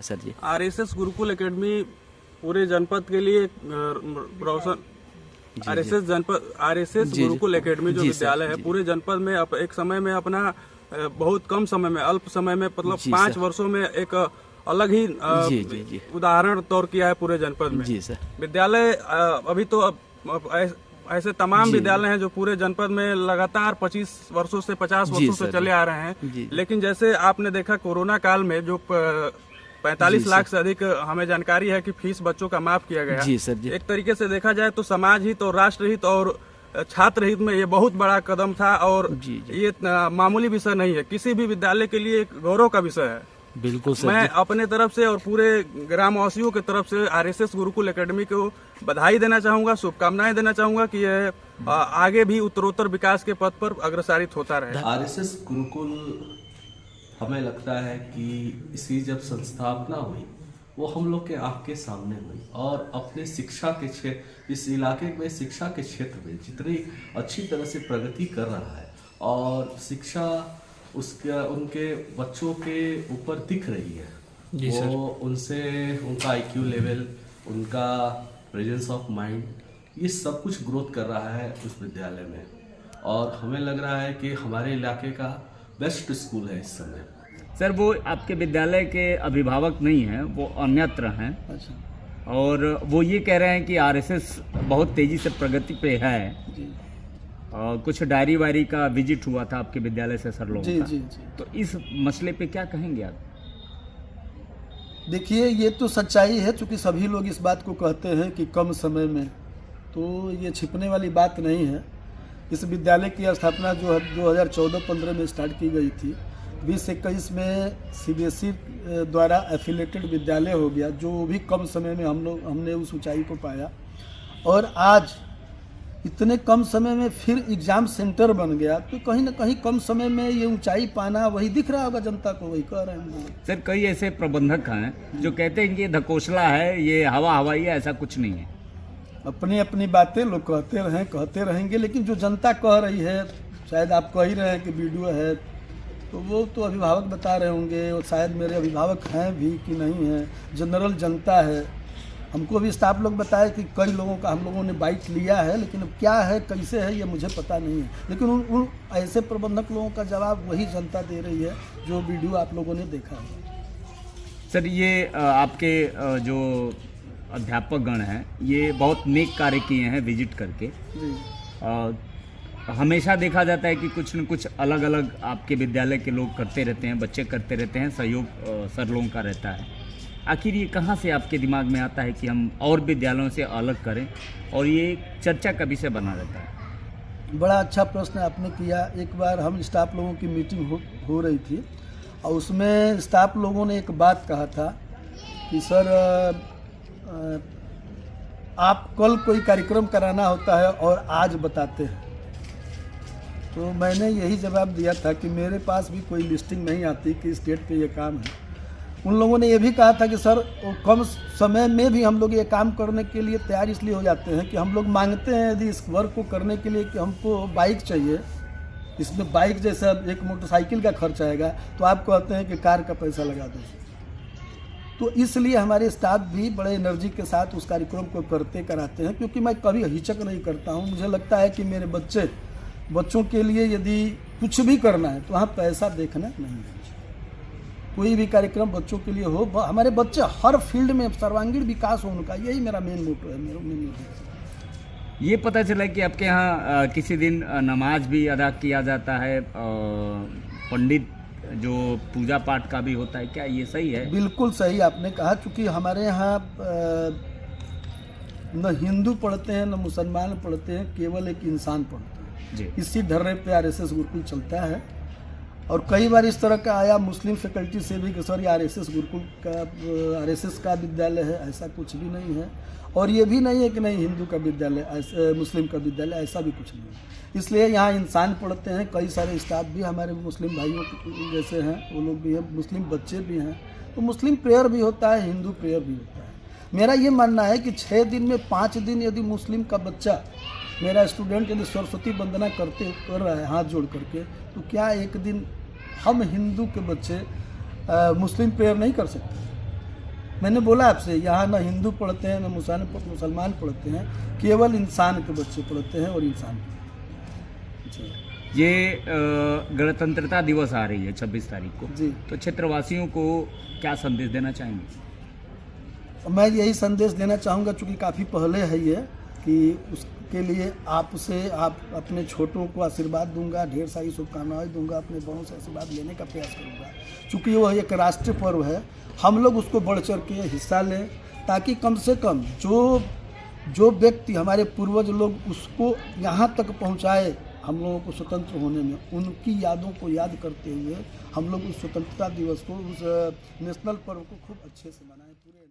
Sir जी। RSS Gurukul academy पूरे जनपद के लिए रोशन आरएसएस गुरुकुल एकेडमी जो विद्यालय है पूरे जनपद में एक समय में अपना बहुत कम समय में अल्प समय में मतलब 5 वर्षों में एक अलग ही उदाहरण तौर किया है पूरे जनपद में। जी सर। विद्यालय अभी तो ऐसे तमाम विद्यालय हैं जो पूरे जनपद में लगातार 25 वर्षों से 50 वर्षों से चले आ रहे हैं, लेकिन जैसे आपने देखा कोरोना काल में जो 45 लाख से अधिक हमें जानकारी है कि फीस बच्चों का माफ किया गया। जी सर जी। एक तरीके से देखा जाए तो समाज हित और राष्ट्र हित और छात्र हित में ये बहुत बड़ा कदम था और ये मामूली विषय नहीं है, किसी भी विद्यालय के लिए एक गौरव का विषय है। बिल्कुल सर। मैं अपने तरफ से और पूरे ग्रामवासियों की तरफ से आरएसएस गुरुकुल एकेडमी को बधाई देना चाहूंगा, शुभकामनाएं देना चाहूंगा कि यह आगे भी उत्तरोत्तर विकास के पथ पर अग्रसारित होता रहे। आरएसएस गुरुकुल हमें लगता है कि इसकी जब संस्थापना हुई वो हम लोग के आँख के सामने हुई और अपने शिक्षा के क्षेत्र इस इलाके में शिक्षा के क्षेत्र में जितनी अच्छी तरह से प्रगति कर रहा है और शिक्षा उसका उनके बच्चों के ऊपर दिख रही है। वो उनसे उनका आईक्यू लेवल, उनका प्रेजेंस ऑफ माइंड, ये सब कुछ ग्रोथ कर रहा है उस विद्यालय में और हमें लग रहा है कि हमारे इलाके का बेस्ट स्कूल है इस समय। सर वो आपके विद्यालय के अभिभावक नहीं हैं, वो अन्यत्र हैं। अच्छा। और वो ये कह रहे हैं कि आरएसएस बहुत तेजी से प्रगति पे है जी। और कुछ डायरी वायरी का विजिट हुआ था आपके विद्यालय से सर लोगों का। जी। तो इस मसले पे क्या कहेंगे आप? देखिए ये तो सच्चाई है, क्योंकि सभी लोग इस बात को कहते हैं कि कम समय में, तो ये छिपने वाली बात नहीं है। इस विद्यालय की स्थापना जो 2014-15 में स्टार्ट की गई थी, 2021 में सीबीएसई द्वारा एफिलेटेड विद्यालय हो गया, जो भी कम समय में हमने उस ऊंचाई को पाया और आज इतने कम समय में फिर एग्जाम सेंटर बन गया, तो कहीं ना कहीं कम समय में ये ऊंचाई पाना वही दिख रहा होगा जनता को, वही कह रहे हैं। सर कई ऐसे प्रबंधक हैं जो कहते हैं कि ये धकोसला है, ये हवाई है, ऐसा कुछ नहीं है। अपनी अपनी बातें लोग कहते रहेंगे, लेकिन जो जनता कह रही है, शायद आप कह ही रहे हैं कि वीडियो है, तो वो तो अभिभावक बता रहे होंगे और शायद मेरे अभिभावक हैं भी कि नहीं है, जनरल जनता है। हमको भी स्टाफ लोग बताए कि कई लोगों का हम लोगों ने बाइट लिया है, लेकिन अब क्या है कैसे है ये मुझे पता नहीं है, लेकिन उन ऐसे प्रबंधक लोगों का जवाब वही जनता दे रही है जो वीडियो आप लोगों ने देखा है। सर ये आपके जो अध्यापक गण हैं ये बहुत नेक कार्य किए हैं विजिट करके जी। हमेशा देखा जाता है कि कुछ न कुछ अलग अलग आपके विद्यालय के लोग करते रहते हैं, बच्चे करते रहते हैं, सहयोग सर लोगों का रहता है। आखिर ये कहाँ से आपके दिमाग में आता है कि हम और विद्यालयों से अलग करें और ये चर्चा का विषय बना रहता है? बड़ा अच्छा प्रश्न आपने किया। एक बार हम स्टाफ लोगों की मीटिंग हो रही थी और उसमें स्टाफ लोगों ने एक बात कहा था कि सर आप कल कोई कार्यक्रम कराना होता है और आज बताते हैं। तो मैंने यही जवाब दिया था कि मेरे पास भी कोई लिस्टिंग नहीं आती कि इस डेट पे ये काम है। उन लोगों ने ये भी कहा था कि सर कम समय में भी हम लोग ये काम करने के लिए तैयार इसलिए हो जाते हैं कि हम लोग मांगते हैं यदि इस वर्क को करने के लिए कि हमको बाइक चाहिए, इसमें बाइक जैसा एक मोटरसाइकिल का खर्च आएगा, तो आप कहते हैं कि कार का पैसा लगा दो। तो इसलिए हमारे स्टाफ भी बड़े एनर्जी के साथ उस कार्यक्रम को कराते हैं, क्योंकि मैं कभी हिचक नहीं करता हूँ। मुझे लगता है कि मेरे बच्चों के लिए यदि कुछ भी करना है तो वहाँ पैसा देखना नहीं है। कोई भी कार्यक्रम बच्चों के लिए हो, हमारे बच्चे हर फील्ड में सर्वांगीण विकास हो उनका, यही मेरा मेन मोटो है, मेरा मेन मोटो। ये पता चला कि आपके यहाँ किसी दिन नमाज भी अदा किया जाता है, पंडित जो पूजा पाठ का भी होता है, क्या ये सही है? बिल्कुल सही आपने कहा, क्योंकि हमारे यहाँ न हिंदू पढ़ते हैं न मुसलमान पढ़ते हैं, केवल एक इंसान पढ़ता है जी। इसी धर्म पे आरएसएस गुरुकुल चलता है और कई बार इस तरह का आया मुस्लिम फैकल्टी से भी कि सर आरएसएस गुरुकुल का आरएसएस का विद्यालय है, ऐसा कुछ भी नहीं है। और ये भी नहीं है कि नहीं हिंदू का विद्यालय, मुस्लिम का विद्यालय, ऐसा भी कुछ नहीं है। इसलिए यहाँ इंसान पढ़ते हैं, कई सारे स्टाफ भी हमारे मुस्लिम भाइयों जैसे हैं, वो लोग भी हैं, मुस्लिम बच्चे भी हैं, तो मुस्लिम प्रेयर भी होता है, हिंदू प्रेयर भी होता है। मेरा ये मानना है कि 6 दिन में 5 दिन यदि मुस्लिम का बच्चा, मेरा स्टूडेंट यदि सरस्वती वंदना कर रहा है हाथ जोड़ करके, तो क्या एक दिन हम हिंदू के बच्चे मुस्लिम प्रेयर नहीं कर सकते? मैंने बोला आपसे, यहाँ ना हिंदू पढ़ते हैं, ना मुसलमान पढ़ते हैं, केवल इंसान के बच्चे पढ़ते हैं और इंसान। जी ये गणतंत्रता दिवस आ रही है 26 तारीख को जी, तो क्षेत्रवासियों को क्या संदेश देना चाहेंगे? मैं यही संदेश देना चाहूँगा, चूँकि काफ़ी पहले है ये, कि उसके लिए आपसे आप अपने छोटों को आशीर्वाद दूंगा, ढेर सारी शुभकामनाएं दूंगा, अपने बड़ों से आशीर्वाद लेने का प्रयास करूँगा। चूँकि वह एक राष्ट्रीय पर्व है, हम लोग उसको बढ़ चढ़ के हिस्सा लें, ताकि कम से कम जो व्यक्ति हमारे पूर्वज लोग उसको यहाँ तक पहुँचाए हम लोगों को स्वतंत्र होने में, उनकी यादों को याद करते हुए हम लोग उस स्वतंत्रता दिवस को, उस नेशनल पर्व को खूब अच्छे से मनाएं पूरे